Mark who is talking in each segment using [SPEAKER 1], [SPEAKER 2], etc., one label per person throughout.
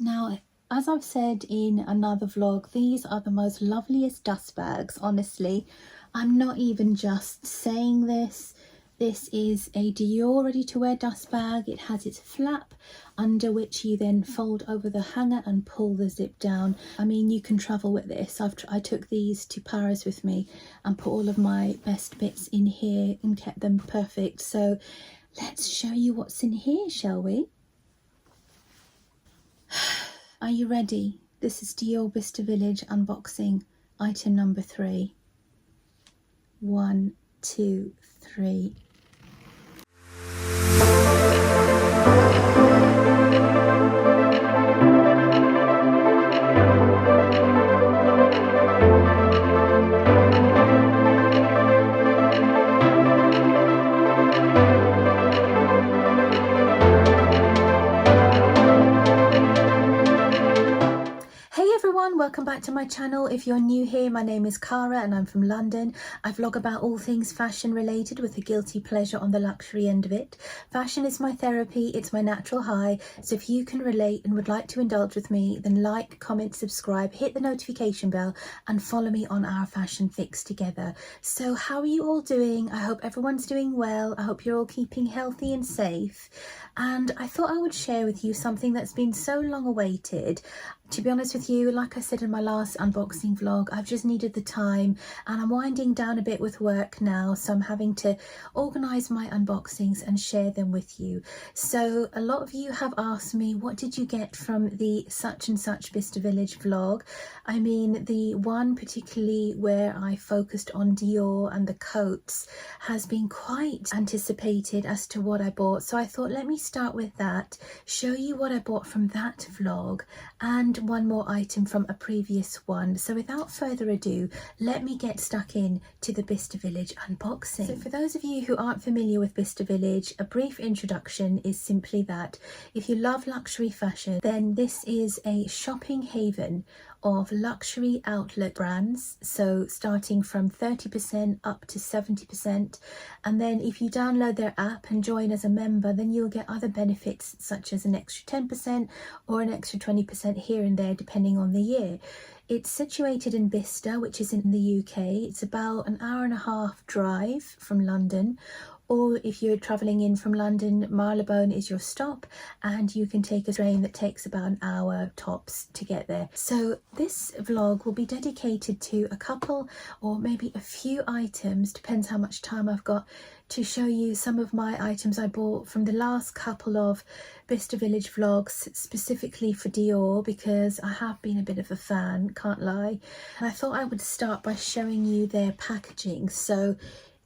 [SPEAKER 1] Now, as I've said in another vlog, these are the most loveliest dust bags, honestly. I'm not even just saying this. This is a Dior ready-to-wear dust bag. It has its flap under which you then fold over the hanger and pull the zip down. I mean, you can travel with this. I took these to Paris with me and put all of my best bits in here and kept them perfect. So let's show you what's in here, shall we? Are you ready? This is Dior Bicester Village unboxing, item number 3. 1, 2, 3. Welcome back to my channel. If you're new here, my name is Cara and I'm from London. I vlog about all things fashion related with a guilty pleasure on the luxury end of it. Fashion is my therapy, it's my natural high, so if you can relate and would like to indulge with me, then like, comment, subscribe, hit the notification bell and follow me on our fashion fix together. So how are you all doing? I hope everyone's doing well. I hope you're all keeping healthy and safe. And I thought I would share with you something that's been so long awaited. To be honest with you, like I said in my last unboxing vlog, I've just needed the time and I'm winding down a bit with work now, so I'm having to organise my unboxings and share them with you. So a lot of you have asked me, what did you get from the such and such Bicester Village vlog? I mean, the one particularly where I focused on Dior and the coats has been quite anticipated as to what I bought. So I thought, let me start with that, show you what I bought from that vlog and one more item from a previous one. So without further ado, let me get stuck in to the Bicester Village unboxing. So for those of you who aren't familiar with Bicester Village, a brief introduction is simply that if you love luxury fashion, then this is a shopping haven of luxury outlet brands, so starting from 30% up to 70%, and then if you download their app and join as a member, then you'll get other benefits such as an extra 10% or an extra 20% here and there depending on the year. It's situated in Bicester, which is in the UK. It's about an hour and a half drive from London, or if you're travelling in from London, Marylebone is your stop and you can take a train that takes about an hour tops to get there. So this vlog will be dedicated to a couple or maybe a few items, depends how much time I've got, to show you some of my items I bought from the last couple of Bicester Village vlogs, specifically for Dior, because I have been a bit of a fan, can't lie. And I thought I would start by showing you their packaging. So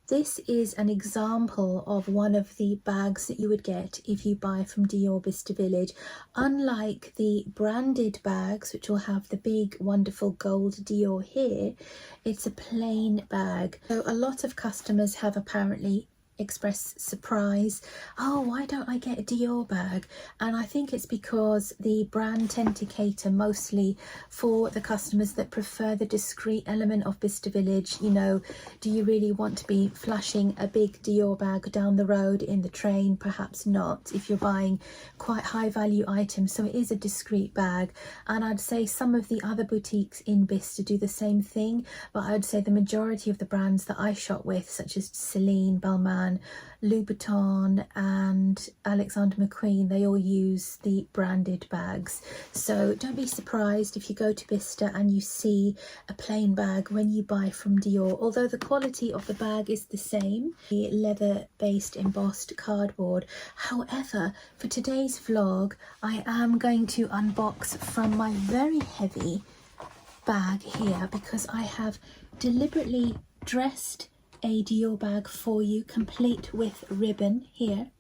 [SPEAKER 1] this is an example of one of the bags that you would get if you buy from Dior Bicester Village. Unlike the branded bags, which will have the big wonderful gold Dior here, it's a plain bag. So a lot of customers have apparently express surprise, oh, why don't I get a Dior bag? And I think it's because the brand tend to cater mostly for the customers that prefer the discreet element of Bicester Village. You know, do you really want to be flashing a big Dior bag down the road in the train? Perhaps not, if you're buying quite high value items. So it is a discreet bag, and I'd say some of the other boutiques in Bicester do the same thing, but I would say the majority of the brands that I shop with, such as Celine, Balmain, Louboutin and Alexander McQueen, they all use the branded bags. So don't be surprised if you go to Bicester and you see a plain bag when you buy from Dior, although the quality of the bag is the same, the leather based embossed cardboard. However, for today's vlog I am going to unbox from my very heavy bag here, because I have deliberately dressed a Dior bag for you, complete with ribbon here.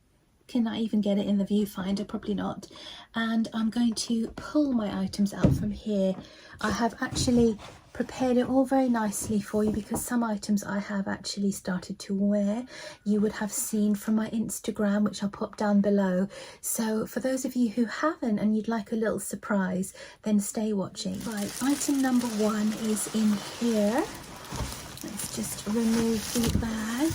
[SPEAKER 1] Can I even get it in the viewfinder? Probably not. And I'm going to pull my items out from here. I have actually prepared it all very nicely for you, because some items I have actually started to wear. You would have seen from my Instagram, which I'll pop down below. So for those of you who haven't and you'd like a little surprise, then stay watching. Right, item number 1 is in here. Let's just remove the bag.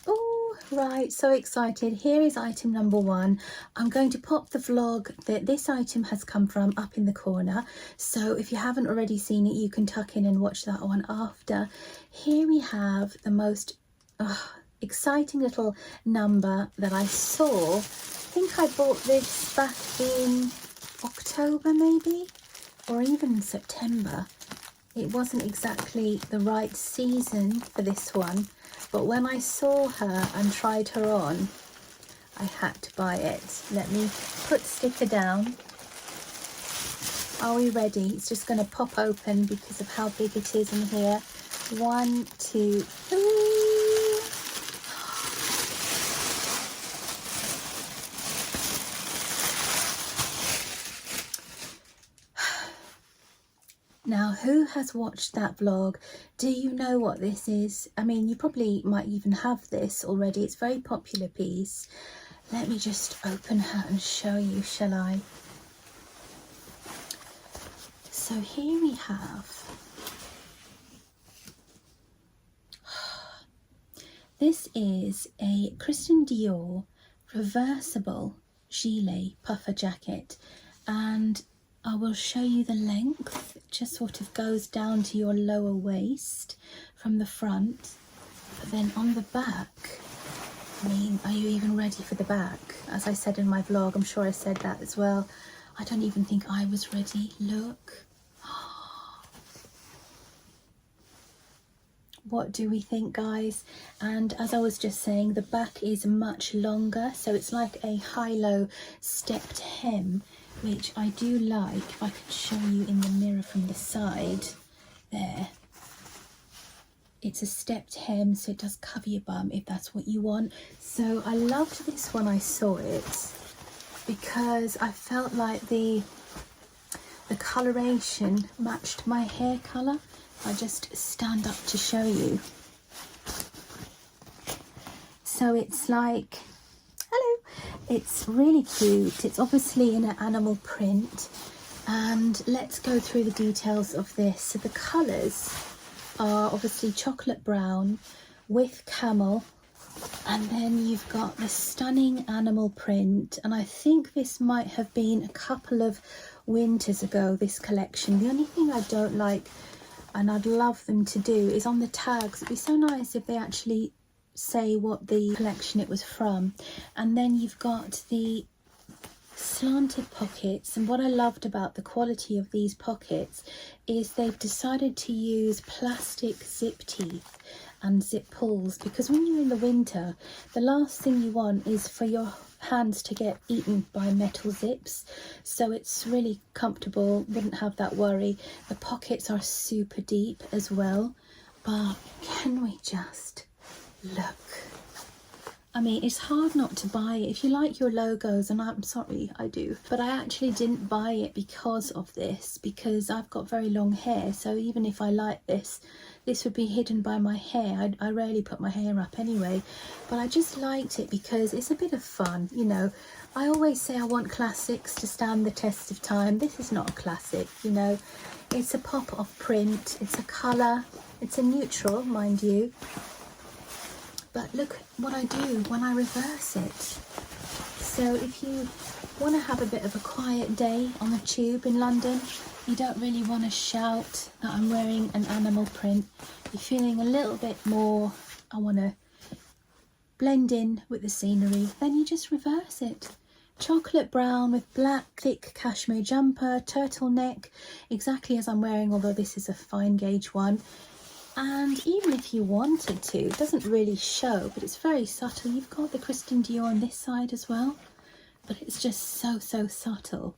[SPEAKER 1] Oh, Right, so excited. Here is item number one. I'm going to pop the vlog that this item has come from up in the corner. So if you haven't already seen it, you can tuck in and watch that one after. Here we have the most exciting little number that I saw. I think I bought this back in October maybe, or even September. It wasn't exactly the right season for this one, but when I saw her and tried her on, I had to buy it. Let me put sticker down. Are we ready? It's just going to pop open because of how big it is in here. 1, 2, 3. Now, who has watched that vlog? Do you know what this is? I mean, you probably might even have this already. It's a very popular piece. Let me just open her and show you, shall I? So here we have, this is a Christian Dior reversible gilet puffer jacket, and I will show you the length. It just sort of goes down to your lower waist from the front, but then on the back, I mean, are you even ready for the back? As I said in my vlog, I'm sure I said that as well. I don't even think I was ready. Look. What do we think, guys? And as I was just saying, the back is much longer, so it's like a high-low stepped hem, which I do like. If I could show you in the mirror from the side, there. It's a stepped hem, so it does cover your bum if that's what you want. So I loved this when I saw it because I felt like the coloration matched my hair colour. I just stand up to show you. So it's like, hello, it's really cute. It's obviously in an animal print, and let's go through the details of this. So the colours are obviously chocolate brown with camel, and then you've got the stunning animal print, and I think this might have been a couple of winters ago, this collection. The only thing I don't like, and I'd love them to do, is on the tags, it'd be so nice if they actually say what the collection it was from. And then you've got the slanted pockets, and what I loved about the quality of these pockets is they've decided to use plastic zip teeth and zip pulls, because when you're in the winter, the last thing you want is for your hands to get eaten by metal zips. So it's really comfortable, wouldn't have that worry. The pockets are super deep as well, but can we just look? I mean, it's hard not to buy it if you like your logos, and I'm sorry, I do, but I actually didn't buy it because of this, because I've got very long hair, so even if I like this would be hidden by my hair. I rarely put my hair up anyway, but I just liked it because it's a bit of fun, you know. I always say I want classics to stand the test of time. This is not a classic, you know. It's a pop of print, it's a colour, it's a neutral, mind you. But look what I do when I reverse it. So if you want to have a bit of a quiet day on the tube in London, you don't really want to shout that I'm wearing an animal print, you're feeling a little bit more, I want to blend in with the scenery, then you just reverse it. Chocolate brown with black thick cashmere jumper, turtleneck, exactly as I'm wearing, although this is a fine gauge one. And even if you wanted to, it doesn't really show, but it's very subtle. You've got the Christian Dior on this side as well, but it's just so subtle.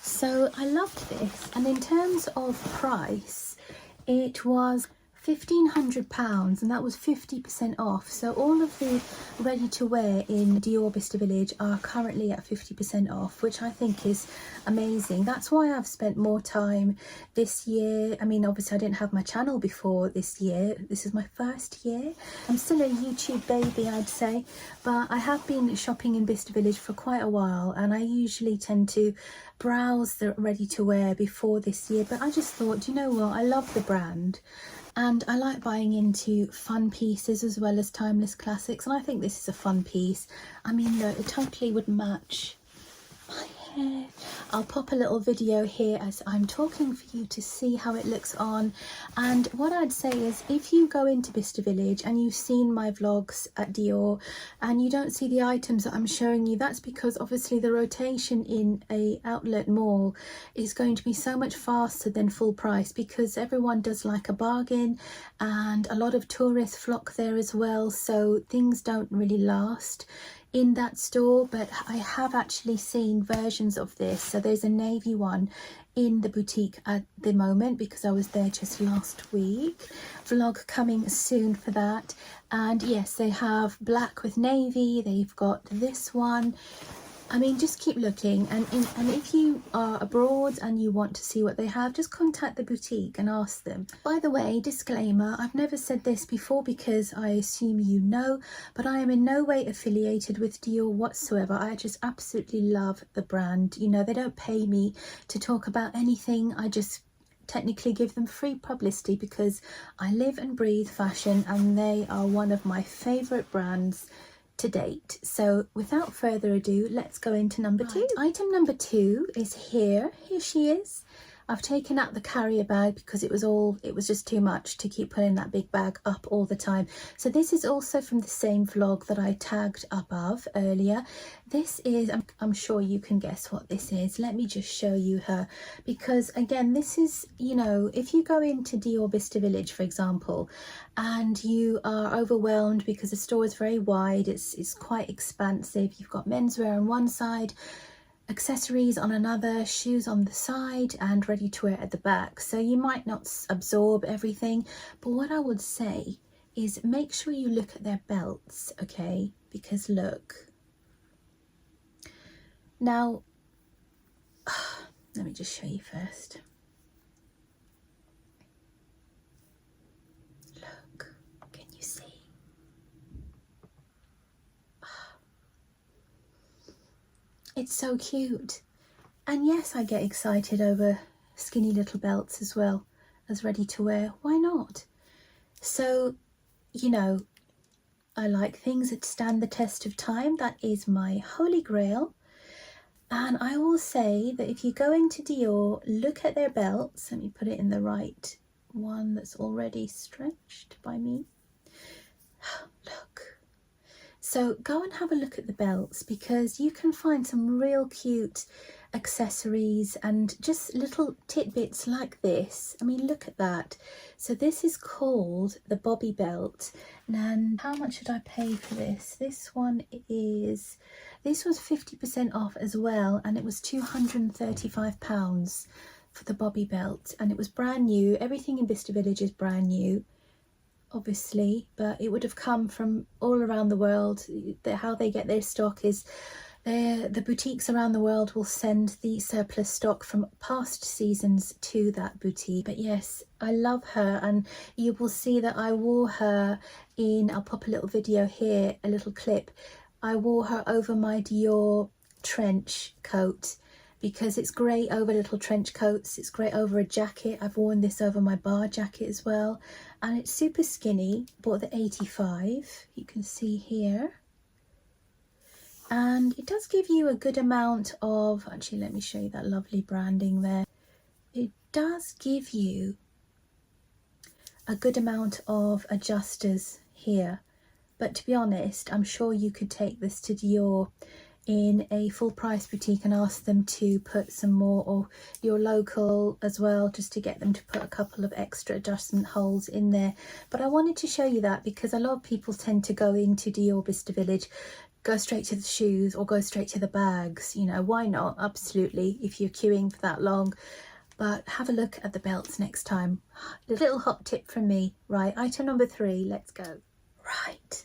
[SPEAKER 1] So I loved this, and in terms of price, it was £1,500, and that was 50% off. So all of the ready to wear in Dior Bicester Village are currently at 50% off, which I think is amazing. That's why I've spent more time this year. I mean, obviously I didn't have my channel before this year. This is my first year. I'm still a YouTube baby, I'd say, but I have been shopping in Bicester Village for quite a while, and I usually tend to browse the ready to wear before this year. But I just thought, you know what, I love the brand, And I like buying into fun pieces as well as timeless classics, and I think this is a fun piece. I mean, look, it totally would match my hair. I'll pop a little video here as I'm talking for you to see how it looks on. And what I'd say is, if you go into Bicester Village and you've seen my vlogs at Dior and you don't see the items that I'm showing you, that's because obviously the rotation in a outlet mall is going to be so much faster than full price, because everyone does like a bargain and a lot of tourists flock there as well, so things don't really last in that store. But I have actually seen versions of this. So there's a navy one in the boutique at the moment because I was there just last week. Vlog coming soon for that. And yes, they have black with navy. They've got this one. I mean, just keep looking, and if you are abroad and you want to see what they have, just contact the boutique and ask them. By the way, disclaimer, I've never said this before because I assume you know, but I am in no way affiliated with Dior whatsoever. I just absolutely love the brand. You know, they don't pay me to talk about anything. I just technically give them free publicity because I live and breathe fashion, and they are one of my favourite brands to date. So without further ado, let's go into number two. Item number two is here. Here she is. I've taken out the carrier bag because it was just too much to keep putting that big bag up all the time. So this is also from the same vlog that I tagged above earlier. This is, I'm sure you can guess what this is. Let me just show you her, because again, this is, you know, if you go into Dior Bicester Village, for example, and you are overwhelmed because the store is very wide, it's quite expansive. You've got menswear on one side, accessories on another, shoes on the side, and ready to wear at the back. So you might not absorb everything, but what I would say is make sure you look at their belts, okay? Because look. Now, let me just show you first. Look, can you see? It's so cute. And yes, I get excited over skinny little belts as well as ready to wear. Why not? So, you know, I like things that stand the test of time. That is my holy grail. And I will say that if you go into Dior, look at their belts. Let me put it in the right one that's already stretched by me. Look. So go and have a look at the belts, because you can find some real cute accessories and just little tidbits like this. I mean, look at that. So this is called the bobby belt. And how much did I pay for this? This was 50% off as well, and it was £235 for the bobby belt, and it was brand new. Everything in Bicester Village is brand new, obviously, but it would have come from all around the world. How they get their stock is the boutiques around the world will send the surplus stock from past seasons to that boutique. But yes, I love her, and you will see that I wore her in, I'll pop a little video here, a little clip. I wore her over my Dior trench coat, because it's great over little trench coats. It's great over a jacket. I've worn this over my bar jacket as well. And it's super skinny. Bought the 85, you can see here. And it does give you a good amount of, actually let me show you that lovely branding there. It does give you a good amount of adjusters here. But to be honest, I'm sure you could take this to Dior in a full price boutique and ask them to put some more, or your local as well, just to get them to put a couple of extra adjustment holes in there. But I wanted to show you that because a lot of people tend to go into Dior Bicester Village, go straight to the shoes or go straight to the bags. You know, why not? Absolutely, if you're queuing for that long. But have a look at the belts next time. A little hot tip from me. Right, item number 3, let's go. Right,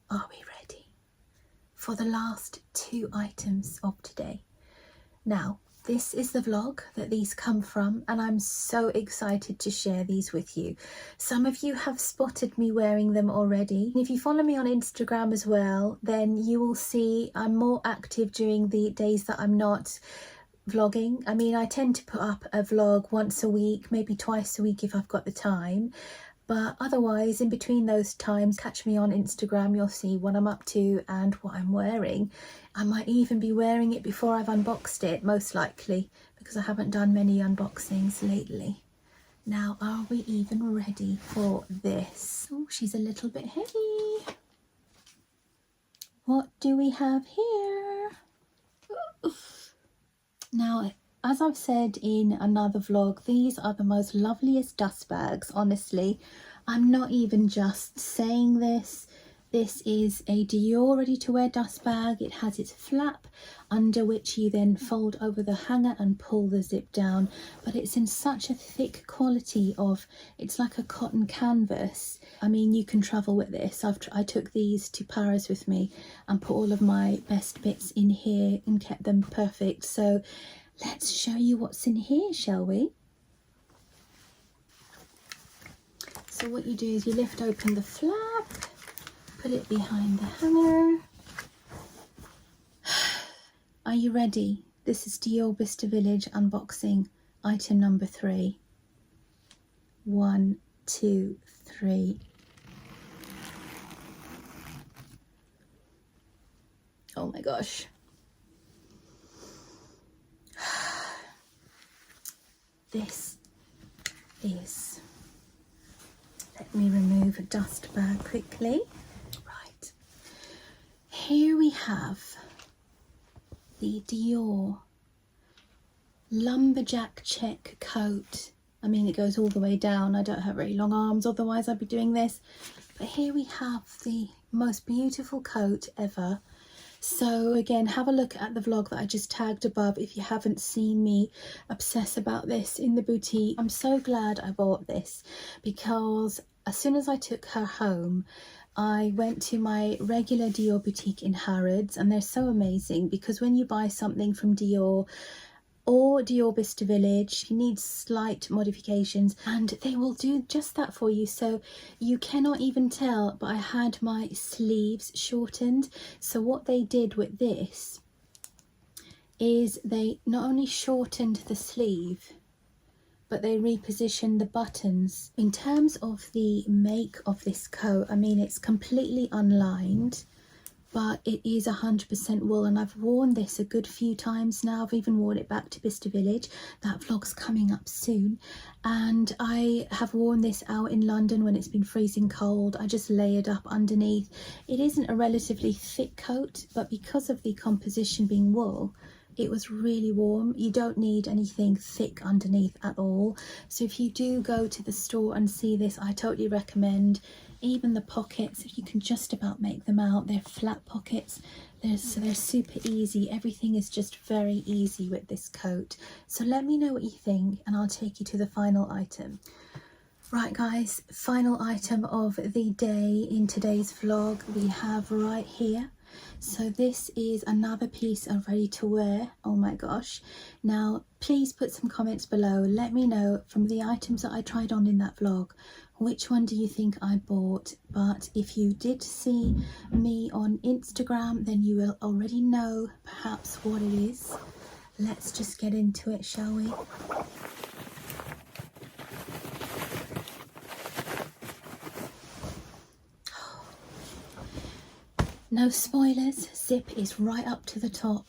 [SPEAKER 1] are we ready for the last 2 items of today? Now, this is the vlog that these come from, and I'm so excited to share these with you. Some of you have spotted me wearing them already. If you follow me on Instagram as well, then you will see I'm more active during the days that I'm not vlogging. I mean, I tend to put up a vlog once a week, maybe twice a week if I've got the time. But otherwise, in between those times, catch me on Instagram. You'll see what I'm up to and what I'm wearing. I might even be wearing it before I've unboxed it, most likely, because I haven't done many unboxings lately. Now, are we even ready for this? Oh, she's a little bit heavy. What do we have here? Now, as I've said in another vlog, these are the most loveliest dust bags, honestly. I'm not even just saying this. This is a Dior ready-to-wear dust bag. It has its flap under which you then fold over the hanger and pull the zip down. But it's in such a thick quality of, it's like a cotton canvas. I mean, you can travel with this. I took these to Paris with me and put all of my best bits in here and kept them perfect. So let's show you what's in here, shall we? So what you do is you lift open the flap, put it behind the hanger. Are you ready? This is Dior Bicester Village unboxing item number 3. 1, 2, 3. Oh my gosh. This is, let me remove a dust bag quickly. Right, here we have the Dior lumberjack check coat. I mean, it goes all the way down. I don't have very long arms, otherwise I'd be doing this. But here we have the most beautiful coat ever. So again, have a look at the vlog that I just tagged above if you haven't seen me obsess about this in the boutique. I'm so glad I bought this, because as soon as I took her home, I went to my regular Dior boutique in Harrods, and they're so amazing because when you buy something from Dior or Dior Bicester Village, you need slight modifications and they will do just that for you. So you cannot even tell, but I had my sleeves shortened. So what they did with this is they not only shortened the sleeve, but they repositioned the buttons. In terms of the make of this coat, I mean, it's completely unlined, but it is 100% wool, and I've worn this a good few times now. I've even worn it back to Bicester Village. That vlog's coming up soon. And I have worn this out in London when it's been freezing cold. I just layered up underneath. It isn't a relatively thick coat, but because of the composition being wool, it was really warm. You don't need anything thick underneath at all. So if you do go to the store and see this, I totally recommend. Even the pockets, if you can just about make them out, they're flat pockets. So they're super easy. Everything is just very easy with this coat. So let me know what you think and I'll take you to the final item. Right guys, final item of the day in today's vlog we have right here. So this is another piece of ready to wear. Oh my gosh. Now please put some comments below. Let me know from the items that I tried on in that vlog, which one do you think I bought? But if you did see me on Instagram, then you will already know perhaps what it is. Let's just get into it, shall we? No spoilers, zip is right up to the top.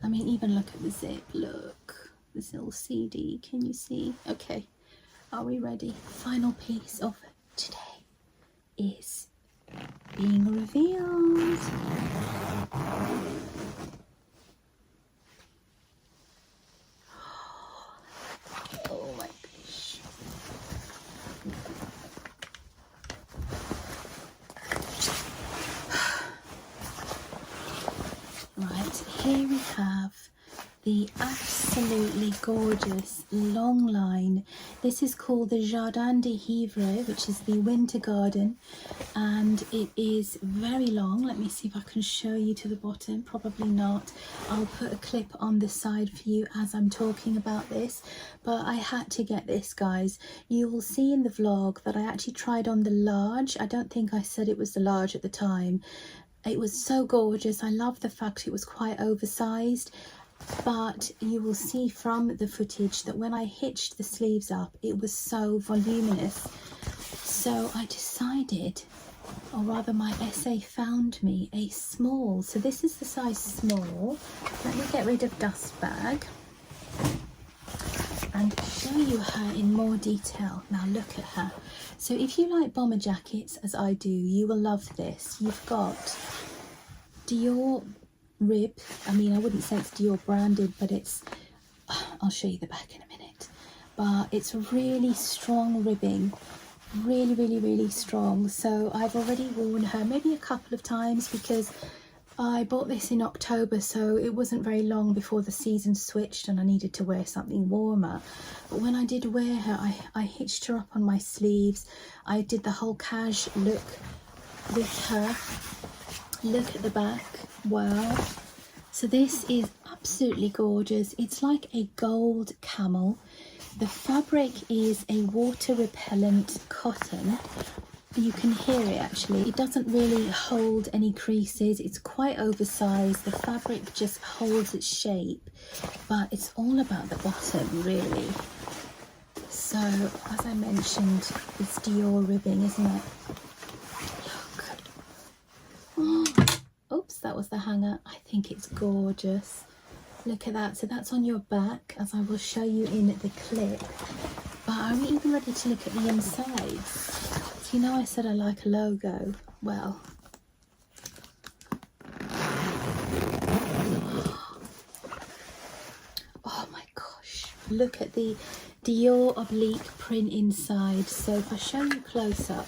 [SPEAKER 1] I mean, even look at the zip, look. This little CD, can you see? Okay, are we ready? Final piece of today is being revealed. Oh my gosh. Right, here we have the absolutely gorgeous long line. This is called the Jardin des Hivres, which is the winter garden, and it is very long. Let me see if I can show you to the bottom. Probably not. I'll put a clip on the side for you as I'm talking about this, but I had to get this, guys. You will see in the vlog that I actually tried on the large. I don't think I said it was the large at the time. It was so gorgeous. I love the fact it was quite oversized. but you will see from the footage that when I hitched the sleeves up, it was so voluminous. So I decided, or rather my essay found me a small. So this is the size small. Let me get rid of dust bag and show you her in more detail. Now look at her. So if you like bomber jackets, as I do, you will love this. You've got Dior rib. I mean, I wouldn't say it's Dior branded, but it's, I'll show you the back in a minute. But it's really strong ribbing. Really, really, really strong. So I've already worn her maybe a couple of times because I bought this in October, so it wasn't very long before the season switched and I needed to wear something warmer. But when I did wear her, I hitched her up on my sleeves. I did the whole cash look with her. Look at the back. Wow. So this is absolutely gorgeous. It's like a gold camel. The fabric is a water repellent cotton. You can hear it actually. It doesn't really hold any creases. It's quite oversized. The fabric just holds its shape, but it's all about the bottom really. So as I mentioned, it's Dior ribbing, isn't it? Look. Oh, oops, that was the hanger. I think it's gorgeous. Look at that. So that's on your back, as I will show you in the clip. But are we even ready to look at the inside? So you know I said I like a logo. Well, oh my gosh. Look at the Dior oblique print inside. So if I show you close up,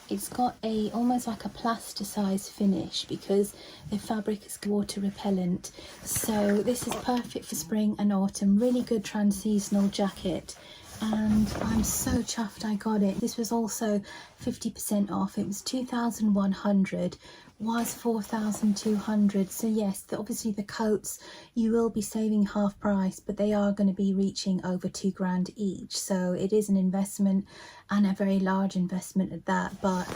[SPEAKER 1] it's got a almost like a plasticized finish because the fabric is water repellent. So this is perfect for spring and autumn. Really good trans-seasonal jacket. And I'm so chuffed I got it. This was also 50% off. It was 2,100, was 4,200. So yes, obviously the coats you will be saving half price, but they are going to be reaching over £2,000 each. So it is an investment, and a very large investment at that. But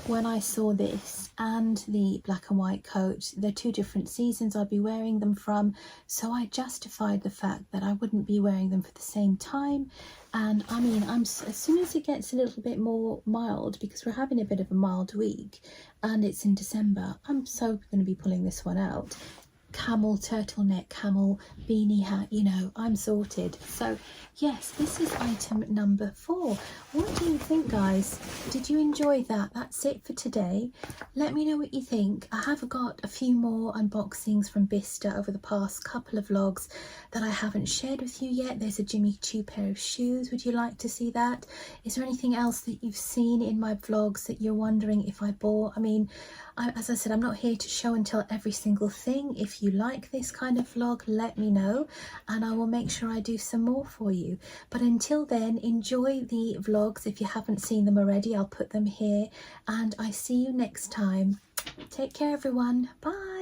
[SPEAKER 1] when I saw this and the black and white coat, they're two different seasons I'd be wearing them from, so I justified the fact that I wouldn't be wearing them for the same time. And I mean, as soon as it gets a little bit more mild, because we're having a bit of a mild week and it's in December, I'm so going to be pulling this one out. Camel turtleneck, camel beanie hat, you know, I'm sorted. So yes, this is item number 4. What do you think, guys? Did you enjoy that? That's it for today. Let me know what you think. I have got a few more unboxings from Bicester over the past couple of vlogs that I haven't shared with you yet. There's a Jimmy Choo pair of shoes. Would you like to see that? Is there anything else that you've seen in my vlogs that you're wondering if I bought? I mean, as I said, I'm not here to show and tell every single thing. If you like this kind of vlog, let me know and I will make sure I do some more for you. But until then, enjoy the vlogs. If you haven't seen them already, I'll put them here, and I see you next time. Take care, everyone. Bye.